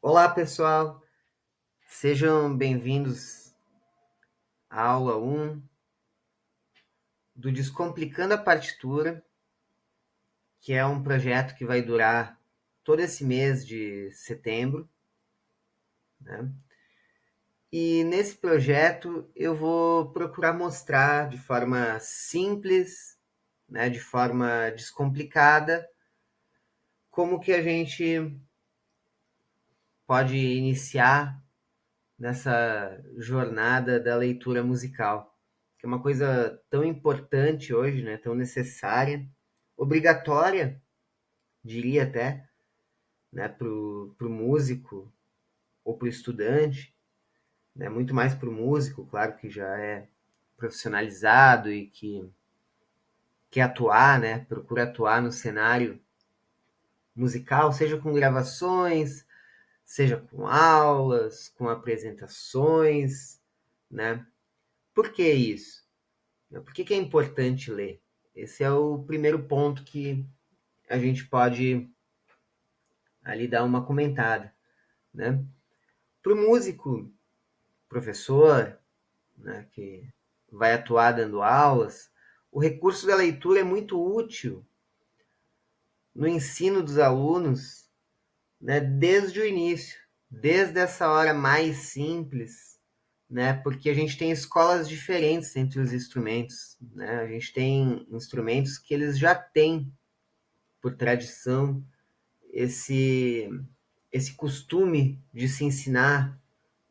Olá, pessoal. Sejam bem-vindos à aula 1 do Descomplicando a Partitura, que é um projeto que vai durar todo esse mês de setembro, né? E nesse projeto eu vou procurar mostrar de forma simples, né, de forma descomplicada, como que a gente pode iniciar nessa jornada da leitura musical, que é uma coisa tão importante hoje, né? Tão necessária, obrigatória, diria até, né? Pro músico ou pro estudante, né? Muito mais pro músico, claro que já é profissionalizado e que quer atuar, né? Procura atuar no cenário musical, seja com gravações, seja com aulas, com apresentações, né? Por que isso? Por que é importante ler? Esse é o primeiro ponto que a gente pode ali dar uma comentada, né? Para o músico, professor, né, que vai atuar dando aulas, o recurso da leitura é muito útil no ensino dos alunos, né, desde o início, desde essa hora mais simples, né, porque a gente tem escolas diferentes entre os instrumentos, né? A gente tem instrumentos que eles já têm por tradição esse esse costume de se ensinar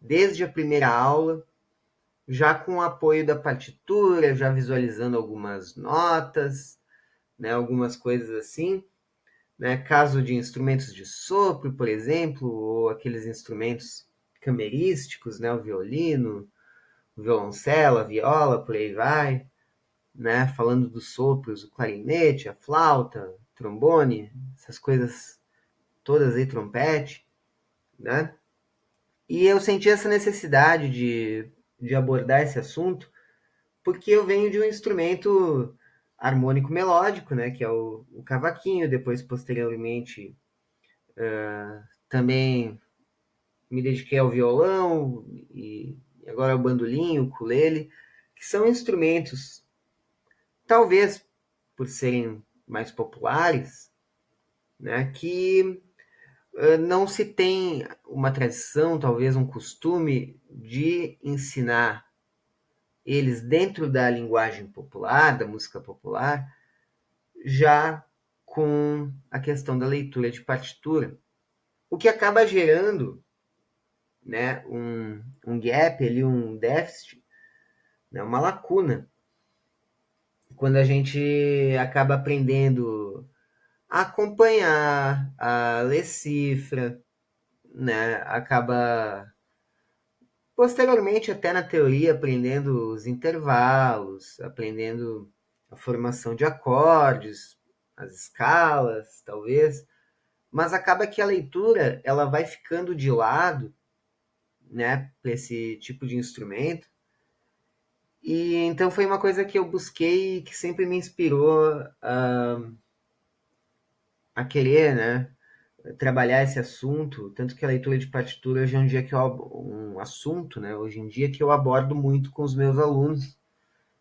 desde a primeira aula, já com o apoio da partitura, já visualizando algumas notas, né, algumas coisas assim, né, caso de instrumentos de sopro, por exemplo, ou aqueles instrumentos camerísticos, né, o violino, o violoncelo, a viola, por aí vai, né, falando dos sopros, o clarinete, a flauta, trombone, essas coisas todas aí, trompete, né? E eu senti essa necessidade de abordar esse assunto porque eu venho de um instrumento harmônico melódico, né, que é o cavaquinho, depois posteriormente também me dediquei ao violão e agora ao bandolim, o ukulele, que são instrumentos, talvez por serem mais populares, né, que não se tem uma tradição, talvez um costume de ensinar eles dentro da linguagem popular, da música popular, já com a questão da leitura de partitura, o que acaba gerando, né, um gap ali, um déficit, né, uma lacuna, quando a gente acaba aprendendo a acompanhar, a ler cifra, né, acaba posteriormente até na teoria aprendendo os intervalos, aprendendo a formação de acordes, as escalas, talvez, mas acaba que a leitura ela vai ficando de lado, né, para esse tipo de instrumento. E então foi uma coisa que eu busquei e que sempre me inspirou a querer, né, trabalhar esse assunto, tanto que a leitura de partitura hoje é um dia que um assunto, né, hoje em dia que eu abordo muito com os meus alunos,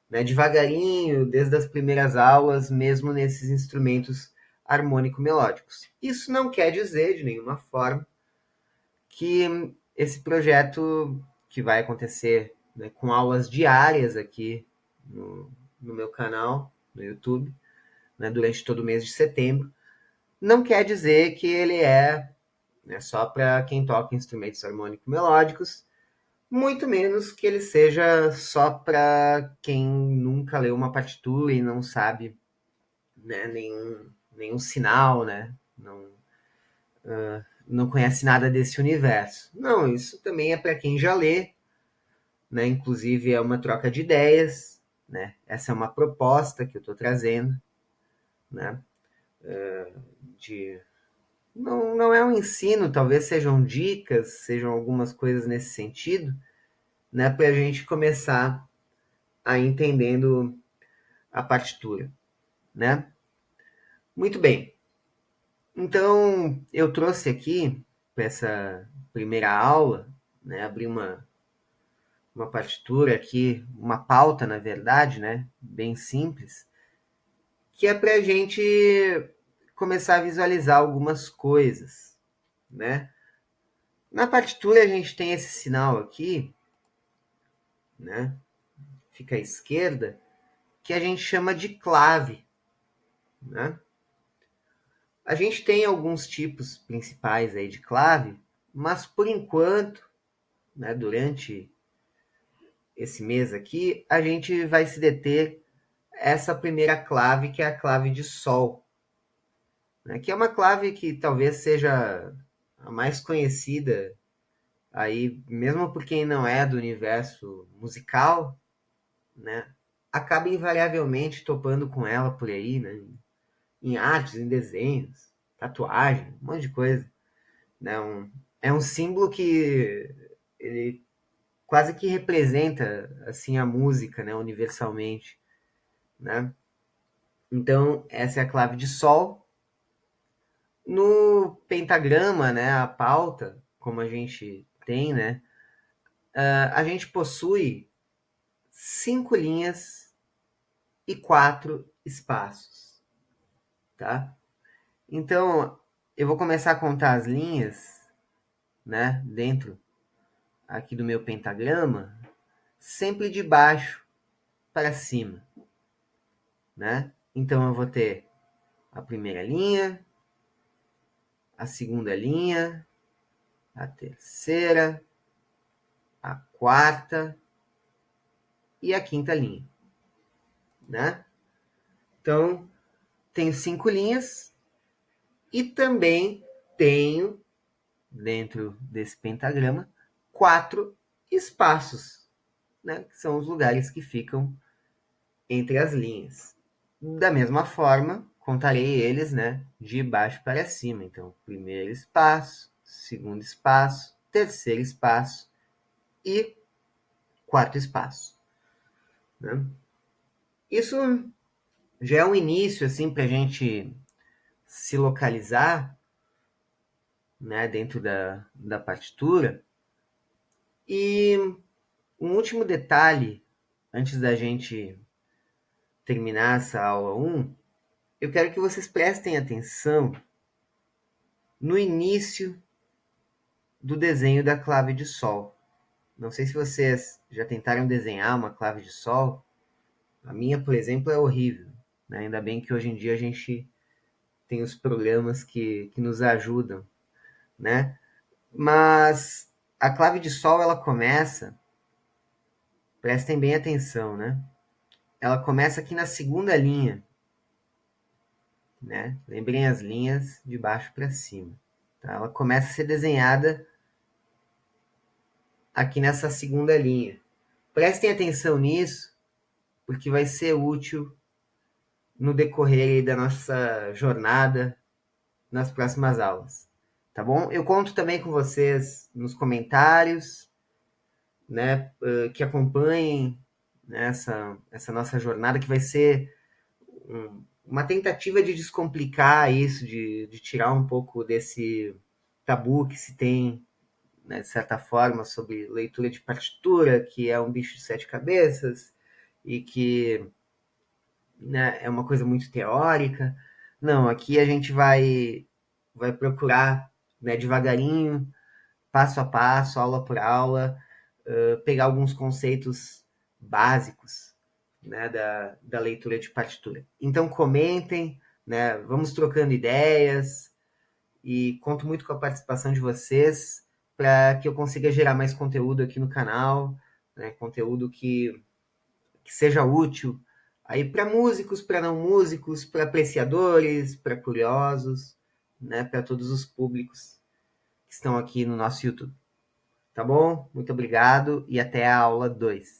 né, devagarinho, desde as primeiras aulas, mesmo nesses instrumentos harmônico-melódicos. Isso não quer dizer, de nenhuma forma, que esse projeto que vai acontecer, né, com aulas diárias aqui no meu canal, no YouTube, né, durante todo o mês de setembro, não quer dizer que ele é, né, só para quem toca instrumentos harmônico-melódicos, muito menos que ele seja só para quem nunca leu uma partitura e não sabe, né, nenhum sinal, né? Não conhece nada desse universo. Não, isso também é para quem já lê, né? Inclusive é uma troca de ideias, né? Essa é uma proposta que eu estou trazendo, né? De não é um ensino, talvez sejam dicas, sejam algumas coisas nesse sentido, né? Para a gente começar a ir entendendo a partitura, né? Muito bem. Então, eu trouxe aqui para essa primeira aula, né, abrir uma partitura aqui, uma pauta, na verdade, né, bem simples, que é para a gente começar a visualizar algumas coisas, né? Na partitura a gente tem esse sinal aqui, né? Fica à esquerda, que a gente chama de clave, né? A gente tem alguns tipos principais aí de clave, mas por enquanto, né, durante esse mês aqui, a gente vai se deter essa primeira clave, que é a clave de Sol, né, que é uma clave que talvez seja a mais conhecida aí, mesmo por quem não é do universo musical, né, acaba invariavelmente topando com ela por aí, né, em artes, em desenhos, tatuagem, um monte de coisa. Né, é um símbolo que ele quase que representa assim a música, né, universalmente, né? Então essa é a clave de Sol. No pentagrama, né, a pauta, como a gente tem, né, a gente possui 5 linhas e 4 espaços, tá? Então eu vou começar a contar as linhas, né, dentro aqui do meu pentagrama, sempre de baixo para cima, né? Então eu vou ter a primeira linha, a segunda linha, a terceira, a quarta e a quinta linha, né? Então, tenho 5 linhas e também tenho, dentro desse pentagrama, 4 espaços, né? Que são os lugares que ficam entre as linhas. Da mesma forma, contarei eles, né, de baixo para cima. Então, primeiro espaço, segundo espaço, terceiro espaço e quarto espaço, né? Isso já é um início assim para a gente se localizar, né, dentro da partitura. E um último detalhe, antes da gente terminar essa aula 1, eu quero que vocês prestem atenção no início do desenho da clave de Sol. Não sei se vocês já tentaram desenhar uma clave de Sol. A minha, por exemplo, é horrível, né? Ainda bem que hoje em dia a gente tem os programas que nos ajudam, né? Mas a clave de Sol, ela começa, prestem bem atenção, né? Ela começa aqui na segunda linha, né? Lembrem as linhas de baixo para cima. Tá? Ela começa a ser desenhada aqui nessa segunda linha. Prestem atenção nisso, porque vai ser útil no decorrer da nossa jornada nas próximas aulas. Tá bom? Eu conto também com vocês nos comentários, né, que acompanhem, né, essa nossa jornada, que vai ser uma tentativa de descomplicar isso, de tirar um pouco desse tabu que se tem, né, de certa forma, sobre leitura de partitura, que é um bicho de 7 cabeças e que, né, é uma coisa muito teórica. Não, aqui a gente vai procurar, né, devagarinho, passo a passo, aula por aula, pegar alguns conceitos básicos, né, da leitura de partitura. Então comentem, né, vamos trocando ideias e conto muito com a participação de vocês para que eu consiga gerar mais conteúdo aqui no canal, né, conteúdo que seja útil aí para músicos, para não músicos, para apreciadores, para curiosos, né, para todos os públicos que estão aqui no nosso YouTube. Tá bom? Muito obrigado e até a aula 2.